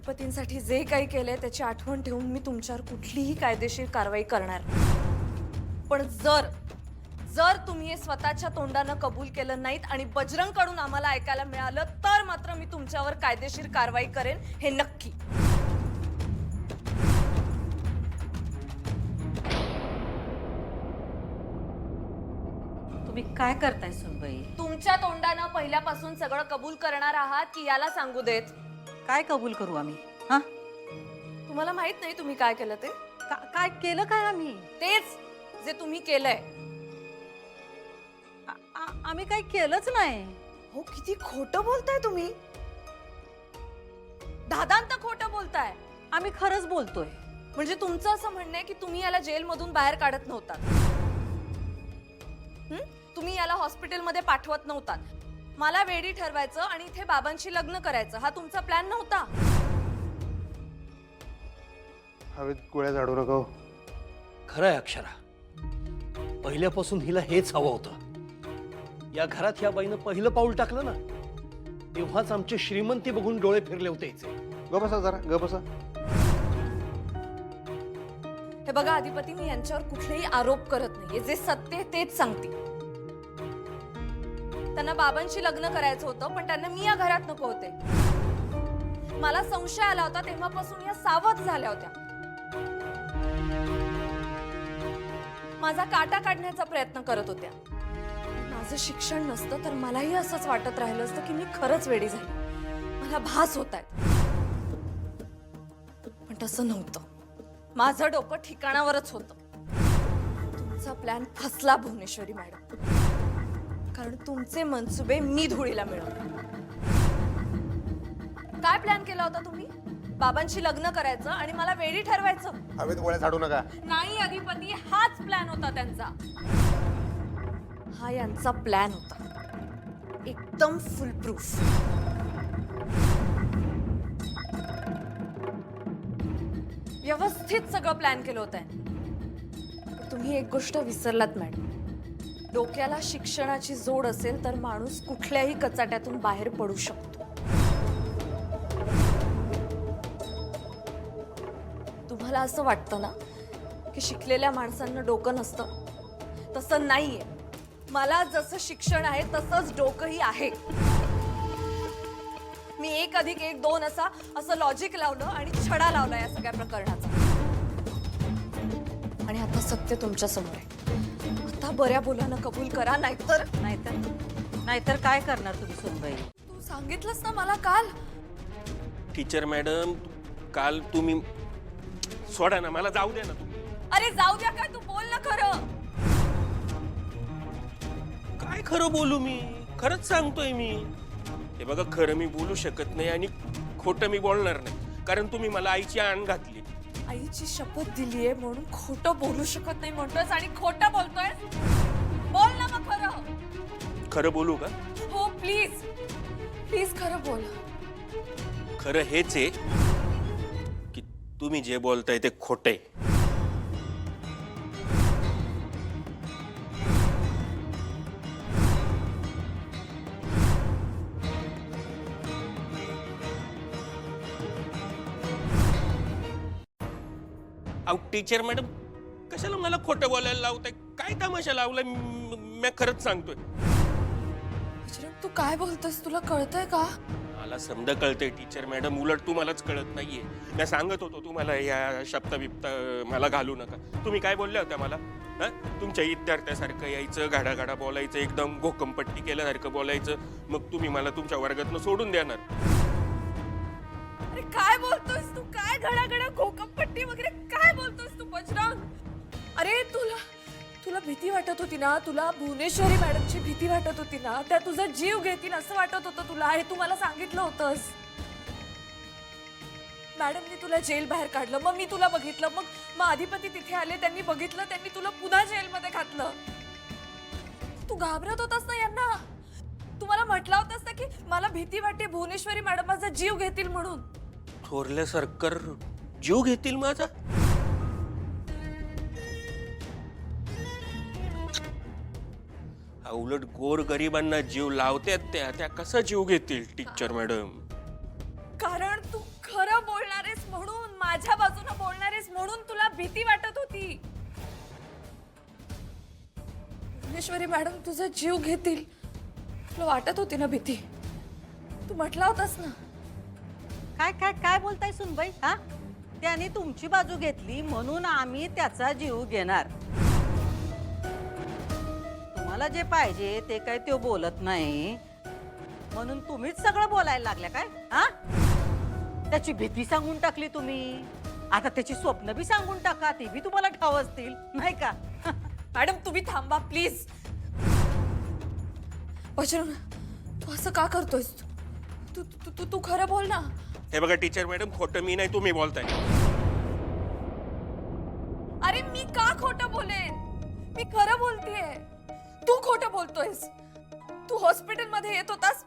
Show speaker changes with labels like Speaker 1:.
Speaker 1: अधिपतींसाठी जे काही केलंय त्याची आठवण ठेवून मी तुमच्यावर कुठलीही कायदेशीर कारवाई करणार नाही. पण जर जर तुम्ही हे स्वतःच्या तोंडानं कबूल केलं नाहीत आणि बजरंगकडून आम्हाला ऐकायला मिळालं तर मात्र मी तुमच्यावर कायदेशीर कारवाई करेन, हे नक्की.
Speaker 2: तुम्ही काय करताय सुनबाई?
Speaker 1: तुमच्या तोंडानं पहिल्यापासून सगळं कबूल करणार आहात की याला सांगू देत?
Speaker 2: काय कबूल करू आम्ही? हा,
Speaker 1: तुम्हाला माहित नाही तुम्ही काय केलं ते?
Speaker 2: काय केलं काय आम्ही?
Speaker 1: तेच जे तुम्ही केलंय.
Speaker 2: आम्ही काय केलंच नाही.
Speaker 1: हो, किती खोटं बोलताय तुम्ही. दादांत खोटं बोलताय.
Speaker 2: आम्ही खरंच बोलतोय.
Speaker 1: म्हणजे तुमचं असं म्हणणं आहे की तुम्ही याला जेलमधून बाहेर काढत नव्हता, तुम्ही याला हॉस्पिटलमध्ये पाठवत नव्हता, मला वेडी ठरवायचं आणि इथे बाबांशी लग्न करायचं हा तुमचा प्लॅन नव्हता.
Speaker 3: हवेत गोळ्या झाडू नका हो.
Speaker 4: खरं आहे अक्षरा, पहिल्यापासून हिला हेच हवं होतं. या घरात ह्या बाईनं पहिलं पाऊल टाकलं ना, तेव्हाच आमची श्रीमंती बघून डोळे फिरले होते हिचे.
Speaker 3: ग बसा जरा, ग बसा.
Speaker 1: हे बघा अधिपती, मी यांच्यावर कुठलेही आरोप करत नाहीये, जे सत्य आहे तेच सांगते. त्यांना बाबांशी लग्न करायचं होतं पण त्यांना मी या घरात नको होते. मला संशय आला होता तेव्हापासून या सावध झाल्या होत्या. माझा काटा काढण्याचा प्रयत्न करत होत्या. माझं शिक्षण नसतं तर मलाही असंच वाटत राहिलं असतं की मी खरंच वेडी झाली, मला भास होतायत. पण तसं नव्हतं. माझं डोकं ठिकाणावरच होतं. तुमचा प्लॅन फसला भुवनेश्वरी मॅडम, कारण तुमचे मनसुबे मी धुळीला मिळवले. काय प्लॅन केला होता तुम्ही? बाबांशी लग्न करायचं आणि मला वेडी ठरवायचं.
Speaker 3: हवेत गोळ्या झाडू नका.
Speaker 1: नाही अधिपती, हाच प्लॅन होता त्यांचा. हा यांचा प्लॅन होता, एकदम फुल प्रूफ. व्यवस्थित सगळं प्लॅन केलं होतं. तुम्ही एक गोष्ट विसरलात मॅडम, डोक्याला शिक्षणाची जोड असेल तर माणूस कुठल्याही कचाट्यातून बाहेर पडू शकतो. तुम्हाला असं वाटतं ना की शिकलेल्या माणसांना डोकं नसतं? तसं नाहीये. मला जसं शिक्षण आहे तसंच डोकंही आहे. मी 1+1=2 असं लॉजिक लावलं आणि छडा लावला या सगळ्या प्रकरणाचा. आणि आता सत्य तुमच्या समोर आहे. आता बऱ्या बोलानं कबूल करा,
Speaker 2: नाहीतर काय करणार तुम्ही सुनबाई?
Speaker 1: तू सांगितलंस ना मला काल.
Speaker 4: टीचर मॅडम, काल तुम्ही सोडा ना, मला जाऊ द्या ना तुम्ही.
Speaker 1: अरे जाऊ द्या काय, तू बोल ना खरं.
Speaker 4: काय खरं बोलू मी? खरंच सांगतोय मी. हे बघा, खरं मी बोलू शकत नाही आणि खोटं मी बोलणार नाही, कारण तुम्ही मला आईची आण घातली.
Speaker 1: आईची शपथ दिलीये म्हणून खोटं बोलू शकत नाही म्हणतोयस आणि खोटं बोलतोय. बोल ना मग खरं.
Speaker 4: खरं बोलू का?
Speaker 1: हो प्लीज प्लीज खरं बोल.
Speaker 4: खरं हेच आहे की तुम्ही जे बोलताय ते खोटे. टीचर मॅडम, कशाला मला खोटं बोलायला लावताय? काय तमाशा लावलाय? मी खरंच सांगतोय.
Speaker 1: तू काय बोलतोयस, तुला कळतंय का?
Speaker 4: मला समजा कळतंय टीचर मॅडम, उलट तुम्हालाच कळत नाहीये. मी सांगत होतो तुम्हाला या शब्द बिप्त मला घालू नका. तुम्ही काय बोलल्या होत्या मला? तुमच्या विद्यार्थ्यासारखं यायचं, घाडाघाडा बोलायचं, एकदम घोकमपट्टी केल्यासारखं बोलायचं, मग तुम्ही मला तुमच्या वर्गातनं सोडून देणार.
Speaker 1: अरे काय बोलतोयस तू? काय घडाघडा घोकमपट्टी वगैरे काय बोलतोयस तू बजरंग? अरे तुला भीती वाटत होती ना? तुला भुवनेश्वरी मॅडमची भीती वाटत होती ना? त्या तुझा जीव घेतील असं वाटत होतं तुला? हे तू मला सांगितलं होतंस. मॅडमनी तुला जेल बाहेर काढलं, मग मी तुला बघितलं, मग अधिपती तिथे आले, त्यांनी बघितलं, त्यांनी तुला पुन्हा जेलमध्ये घातलं. तू घाबरत होतास ना यांना? तुम्हाला म्हटलं होतंस ना की मला भीती वाटते, भुवनेश्वरी मॅडम माझा जीव घेतील म्हणून.
Speaker 4: थोरल्या सरकार जीव घेतील माझा? उलट गोर गरिबांना जीव लावतात त्या कसं जीव घेतील टीचर मॅडम?
Speaker 1: कारण तू खरं बोल म्हणून तुला भीती वाटत होती. भुवनेश्वरी मॅडम तुझा जीव घेतील तुला वाटत होती ना भीती. तू म्हटला होतास ना.
Speaker 2: काय काय काय बोलताय सुनबाई? हा, त्याने तुमची बाजू घेतली म्हणून आम्ही त्याचा जीव घेणार. तुम्हाला जे पाहिजे ते काय तो बोलत नाही म्हणून तुम्हीच सगळं बोलायला लागल्या काय? हा, त्याची भीती सांगून टाकली तुम्ही. आता त्याची स्वप्न बी सांगून टाका, ती बी तुम्हाला ठाव असतील नाही का?
Speaker 1: मॅडम तुम्ही थांबा प्लीज. बजरंग तू असं का करतोयस? तू तू तू तू खरं बोल ना.
Speaker 4: हे बघा टीचर मॅडम, खोटं मी नाही, तुम्ही बोलताय.
Speaker 1: अरे मी का खोटं बोलेन? मी खरं बोलतेय. तू खोटं बोलतोयस. तू हॉस्पिटल मध्ये येत होतास